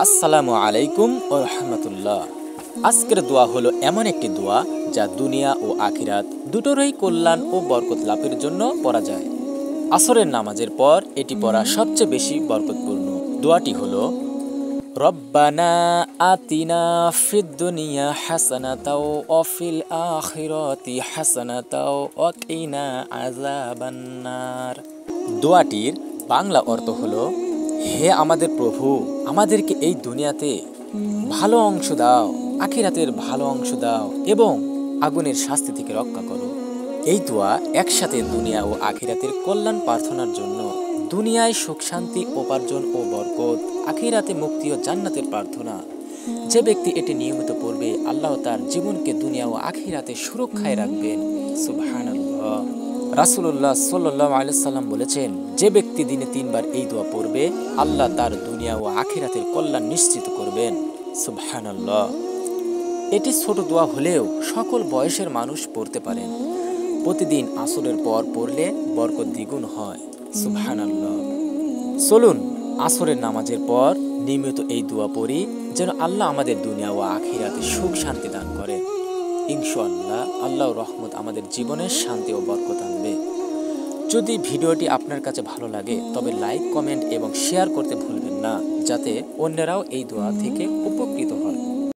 আসসালামু আলাইকুম ও রহমতুল্লাহ। আজকের দোয়া হলো এমন একটি দোয়া যা দুনিয়া ও আখিরাত দুটোরই কল্যাণ ও বরকত লাভের জন্য পড়া যায়। আসরের নামাজের পর এটি পড়া সবচেয়ে বেশি বরকতপূর্ণ। দোয়াটি হলো রব্বানা আতিনা ফিদ দুনিয়া হাসানাতাও ওয়া ফিল আখিরাতি হাসানাতাও ওয়া কিনা আযাবান্নার। দোয়াটির বাংলা অর্থ হলো, হে আমাদের প্রভু, আমাদেরকে এই দুনিয়াতে ভালো অংশ দাও, আখিরাতের ভালো অংশ দাও এবং আগুনের শাস্তি থেকে রক্ষা করো। এই দোয়া একসাথে দুনিয়া ও আখিরাতের কল্যাণ প্রার্থনার জন্য। দুনিয়ায় সুখ শান্তি উপার্জন ও বরকত, আখিরাতে মুক্তি ও জান্নাতের প্রার্থনা। যে ব্যক্তি এটি নিয়মিত পড়বে, আল্লাহ তার জীবনকে দুনিয়া ও আখিরাতে সুরক্ষায় রাখবেন। সুবহানাল্লাহ। রাসূলুল্লাহ সাল্লাল্লাহু আলাইহি সাল্লাম বলেছেন, যে ব্যক্তি দিনে 3 বার এই দোয়া পড়বে, আল্লাহ তার দুনিয়া ও আখিরাতের কল্যাণ নিশ্চিত করবেন। সুবহানাল্লাহ। এটি ছোট দোয়া হলেও সকল বয়সের মানুষ পড়তে পারেন। প্রতিদিন আসরের পর পড়লে বরকত দ্বিগুণ হয়। সুবহানাল্লাহ। চলুন আসরের নামাজের পর নিয়মিত এই দোয়া পড়ি, যেন আল্লাহ আমাদের দুনিয়া ও আখিরাতে সুখ শান্তি দান করেন। ইনশাআল্লাহ আল্লাহর রহমত আমাদের জীবনের শান্তি ও বরকত আনবে। যদি ভিডিওটি আপনার কাছে ভালো লাগে তবে লাইক, কমেন্ট এবং শেয়ার করতে ভুলবেন না, যাতে অন্যরাও এই দোয়া থেকে উপকৃত হয়।